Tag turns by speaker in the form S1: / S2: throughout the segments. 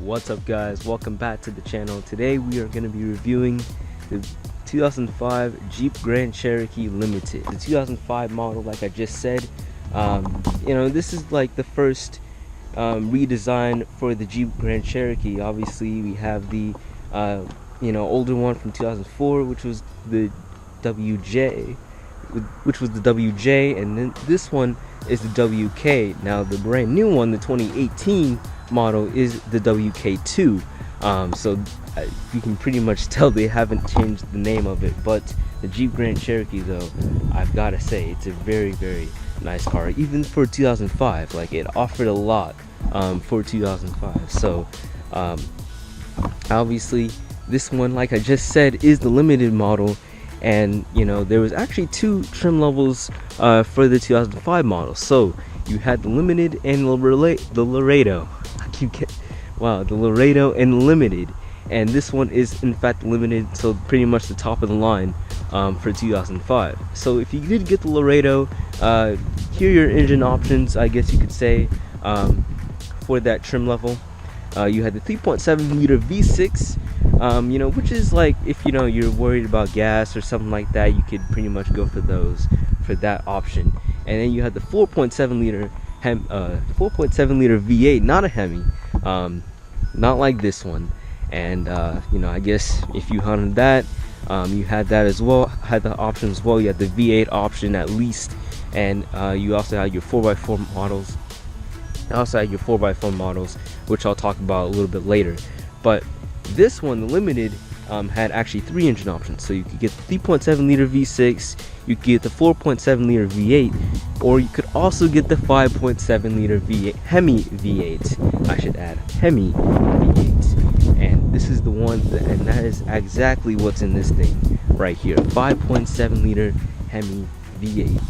S1: What's up guys, welcome back to the channel. Today we are going to be reviewing the 2005 Jeep Grand Cherokee Limited. The 2005 model, like I just said, this is like the first redesign for the Jeep Grand Cherokee. Obviously we have the older one from 2004, which was the WJ, and then this one is the WK. Now the brand new one, the 2018 model, is the WK2. So you can pretty much tell they haven't changed the name of it. But the Jeep Grand Cherokee, though, I've got to say, it's a very, very nice car. Even for 2005, like, it offered a lot for 2005. So obviously this one, like I just said, is the limited model. And there was actually two trim levels for the 2005 model. So you had the limited and the Laredo. The Laredo and limited, and this one is in fact limited, so pretty much the top of the line for 2005. So if you did get the Laredo, here are your engine options, I guess you could say, for that trim level. You had the 3.7 liter V6, which is like, if you're worried about gas or something like that, you could pretty much go for that option. And then you had the 4.7 liter V8, not a Hemi, not like this one. And I guess if you hunted that, you had that as well, had the option as well. You had the V8 option at least, and you also had your 4x4 models. Which I'll talk about a little bit later. But this one, the limited, had actually three engine options. So you could get the 3.7 liter V6, you could get the 4.7 liter V8, or you could also get the 5.7 liter V8 Hemi V8. I should add Hemi V8. And this is the one, and that is exactly what's in this thing right here, 5.7 liter Hemi V8.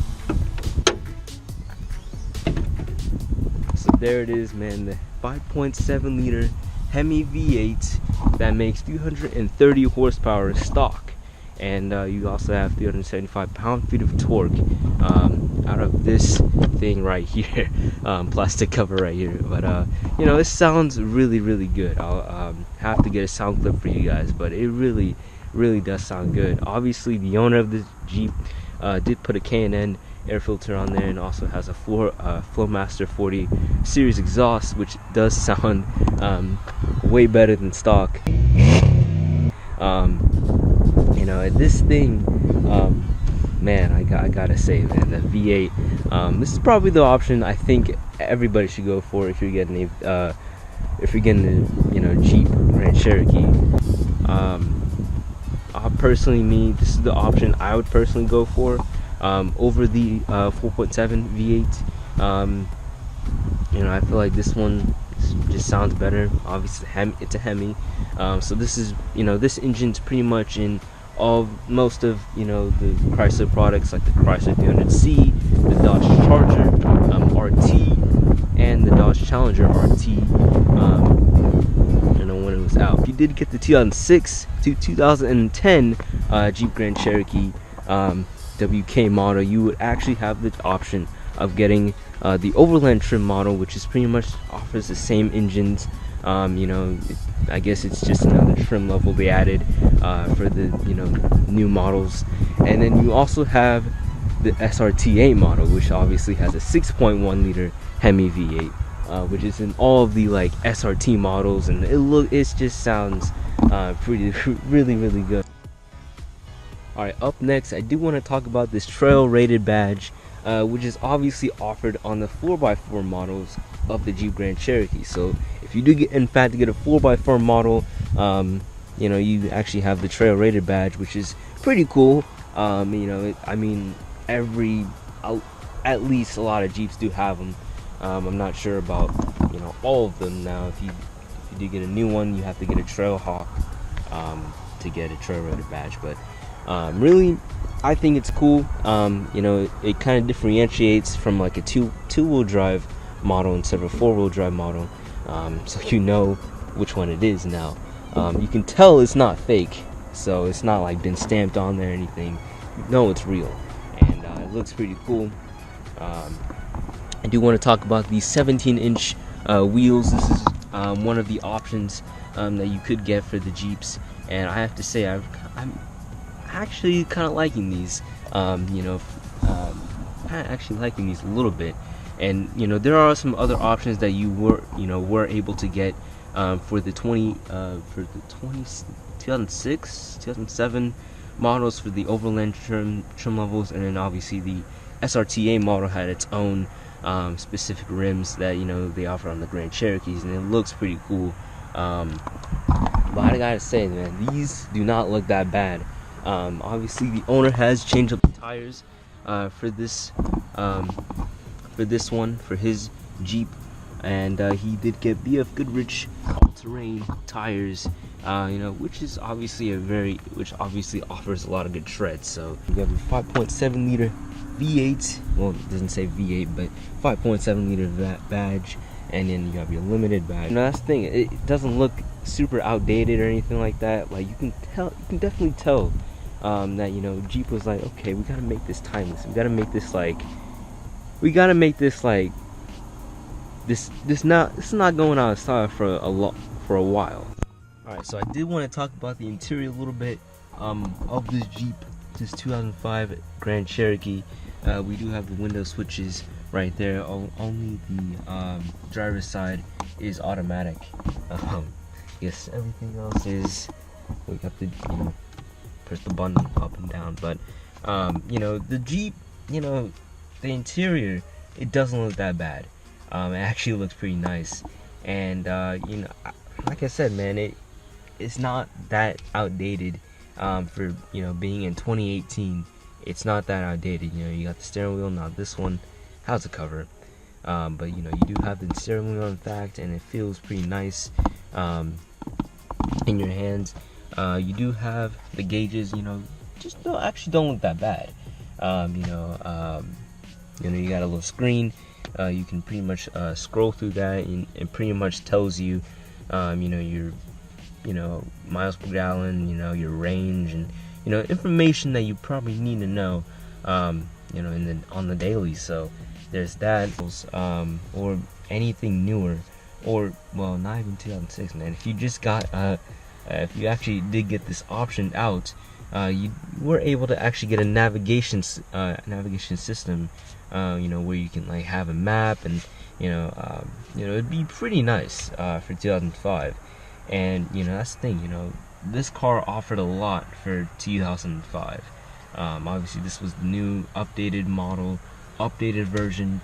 S1: So there it is, man, the 5.7 liter Hemi V8 that makes 330 horsepower stock, and you also have 375 pound-feet of torque out of this thing right here, plastic cover right here. But this sounds really, really good. I'll have to get a sound clip for you guys, but it really, really does sound good. Obviously the owner of this Jeep did put a K&N Air Filter on there, and also has a Flowmaster 40 series exhaust, which does sound way better than stock. This thing, man, I gotta say, man, the V8, this is probably the option I think everybody should go for if you're getting a Jeep Grand Cherokee. Personally, this is the option I would personally go for over the 4.7 V8. I feel like this one just sounds better. Obviously it's a Hemi, so this is this engine's pretty much in most of the Chrysler products, like the Chrysler 300C, the Dodge Charger RT, and the Dodge Challenger RT, when it was out. If you did get the 2006 to 2010 Jeep Grand Cherokee WK model, you would actually have the option of getting the Overland trim model, which is pretty much offers the same engines. I guess it's just another trim level they added for the new models. And then you also have the SRT8 model, which obviously has a 6.1 liter Hemi V8, which is in all of the like SRT models, and it just sounds pretty really, really good. Alright, up next, I do want to talk about this trail rated badge, which is obviously offered on the 4x4 models of the Jeep Grand Cherokee. So if you do get a 4x4 model, you actually have the trail rated badge, which is pretty cool. At least a lot of Jeeps do have them. I'm not sure about all of them now. If you do get a new one, you have to get a Trail Hawk to get a trail rated badge. But really, I think it's cool. It kind of differentiates from like a two-wheel drive model instead of a four-wheel drive model, so which one it is now. You can tell it's not fake, so it's not like been stamped on there or anything. It's real, and it looks pretty cool. I do want to talk about these 17-inch wheels. This is one of the options that you could get for the Jeeps, and I have to say I'm actually kind of liking these. Actually liking these a little bit, and there are some other options that you were able to get for the 2006, 2007 models for the overland trim levels, and then obviously the SRTA model had its own specific rims that they offer on the Grand Cherokees, and it looks pretty cool. But I gotta say, man, these do not look that bad. Obviously the owner has changed up the tires for this one, for his Jeep, and he did get BF Goodrich all-terrain tires, which obviously offers a lot of good tread. So you have a 5.7 liter V8, well, it doesn't say V8, but 5.7 liter badge, and then you have your limited badge. That's the thing, it doesn't look super outdated or anything like that. Like, you can definitely tell that Jeep was like, okay, we gotta make this timeless. We gotta make this this is not going out of style for a while. All right, so I did want to talk about the interior a little bit of this Jeep, this 2005 Grand Cherokee. We do have the window switches right there. Only the driver's side is automatic. Yes, everything else is, we have to press the button up and down. But the Jeep, the interior, it doesn't look that bad. It actually looks pretty nice, and like I said, man, it's not that outdated. For being in 2018, it's not that outdated. You got the steering wheel. Now this one has a cover, but you do have the steering wheel, in fact, and it feels pretty nice in your hands. You do have the gauges, just don't look that bad. You got a little screen. You can pretty much scroll through that, and it pretty much tells you, your miles per gallon, your range, and information that you probably need to know, on the daily. So there's that, or anything newer, or well, not even 2006, man. If you just got if you actually did get this option out, you were able to actually get a navigation system, where you can like have a map, and it'd be pretty nice for 2005. And that's the thing, this car offered a lot for 2005. Obviously this was the new updated model, updated version,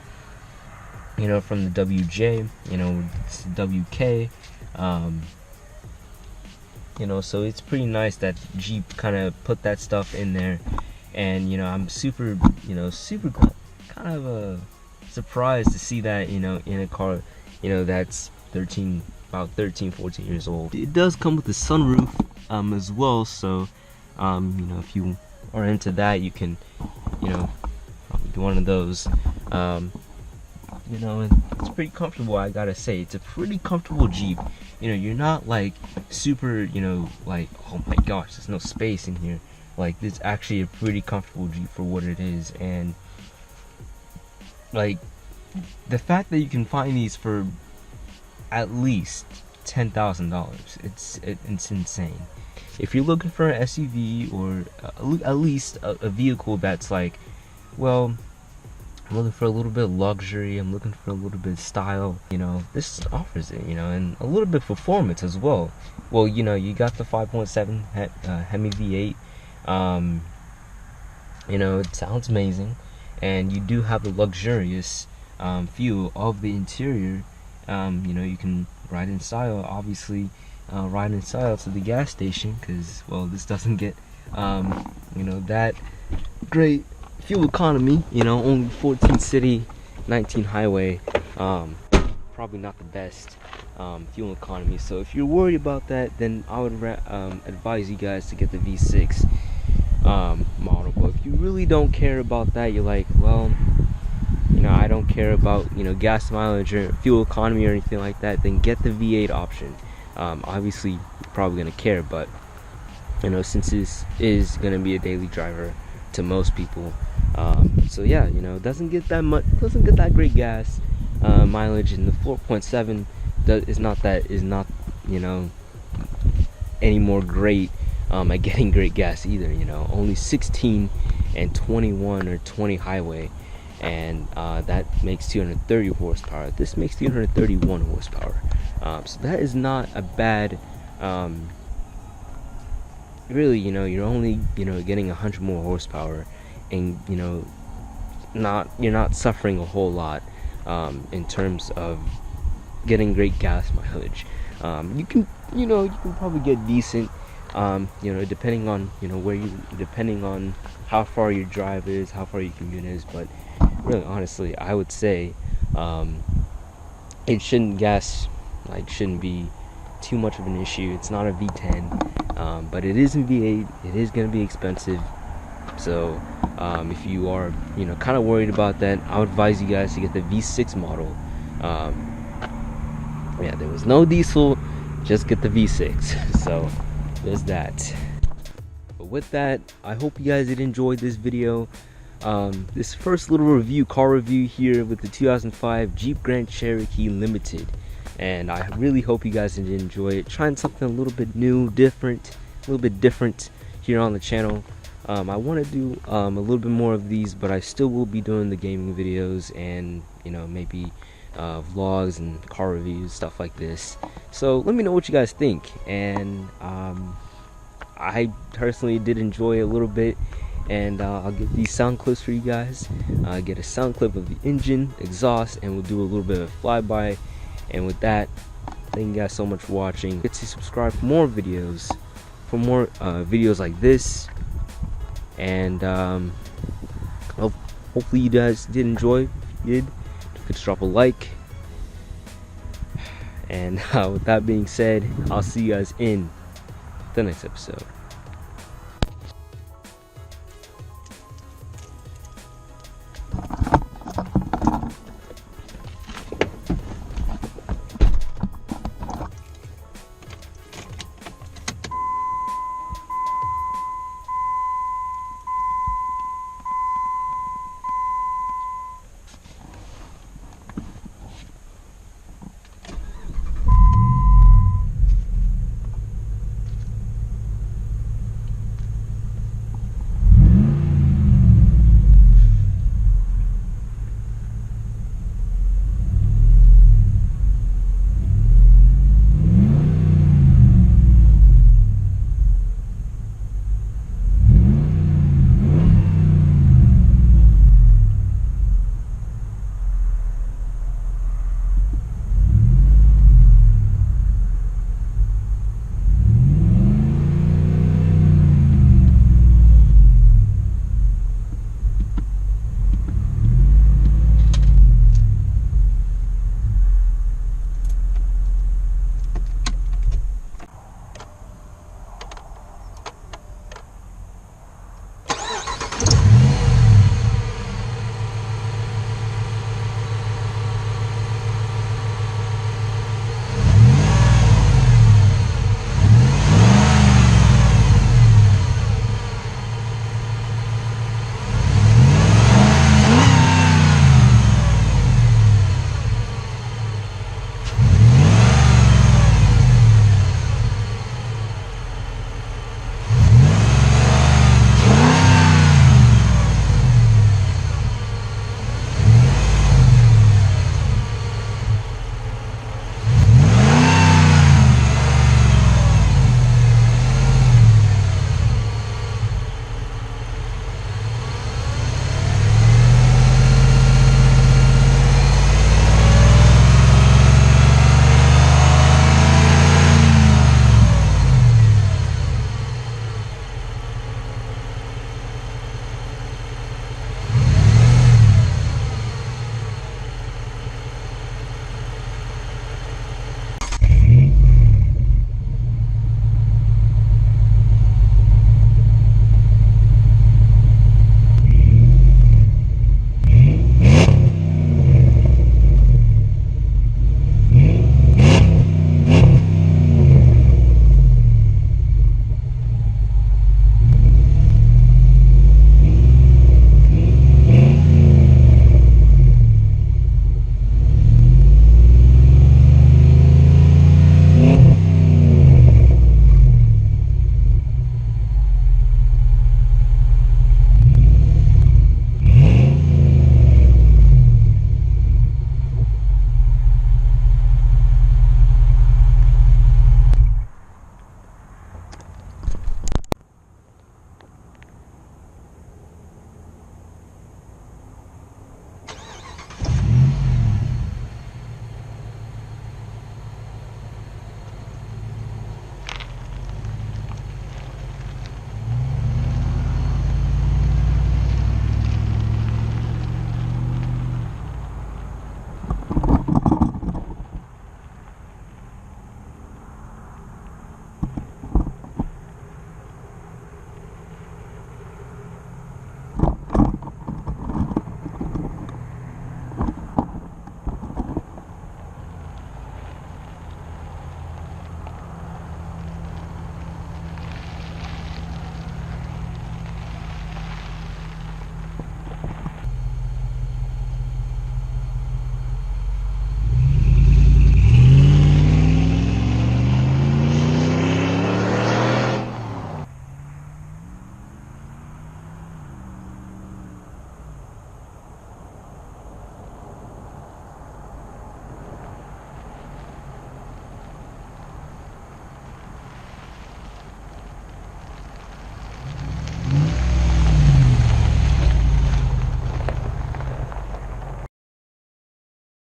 S1: from the WJ, it's the WK, so it's pretty nice that Jeep kind of put that stuff in there. And I'm super kind of surprised to see that in a car that's 14 years old. It does come with a sunroof as well, so if you are into that, you can probably do one of those. It's pretty comfortable, I gotta say. It's a pretty comfortable Jeep. You're not like super like, oh my gosh, there's no space in here. Like, it's actually a pretty comfortable Jeep for what it is. And like, the fact that you can find these for at least $10,000, it's insane. If you're looking for an SUV, or at least a vehicle that's like, well, I'm looking for a little bit of luxury, I'm looking for a little bit of style, this offers it, and a little bit of performance as well. Well, you got the 5.7 Hemi V8, it sounds amazing, and you do have the luxurious feel of the interior. You can ride in style, obviously, ride in style to the gas station, because, well, this doesn't get that great fuel economy. Only 14 city, 19 highway, probably not the best fuel economy. So if you're worried about that, then I would advise you guys to get the V6 model. But if you really don't care about that, you're like, well, I don't care about gas mileage or fuel economy or anything like that, then get the V8 option. Obviously you're probably gonna care, but since this is gonna be a daily driver to most people, so doesn't get that great gas mileage, and the 4.7 is not you know, any more great at getting great gas either. You know, only 16 and 21 or 20 highway, and that makes 230 horsepower. This makes 231 horsepower. So that is not a bad. Really, you know, you're only, you know, getting 100 more horsepower, and you know, you're not suffering a whole lot in terms of getting great gas mileage. You can probably get decent, you know, depending on, you know, depending on how far your drive is, how far your commute is. But really, honestly, I would say it shouldn't be too much of an issue. It's not a V10, but it is a V8. It is going to be expensive. So if you are, you know, kind of worried about that, I would advise you guys to get the V6 model. Yeah, there was no diesel, just get the V6. So there's that. But with that, I hope you guys did enjoy this video. This first little car review here with the 2005 Jeep Grand Cherokee Limited, and I really hope you guys did enjoy it. Trying something a little bit new, different here on the channel. I want to do a little bit more of these, but I still will be doing the gaming videos and, you know, maybe vlogs and car reviews, stuff like this. So let me know what you guys think. And I personally did enjoy it a little bit, and I'll get these sound clips for you guys. Get a sound clip of the engine, exhaust, and we'll do a little bit of flyby. And with that, thank you guys so much for watching. Get to subscribe for more videos, like this. And hopefully you guys did enjoy. If you did, could drop a like. And with that being said, I'll see you guys in the next episode.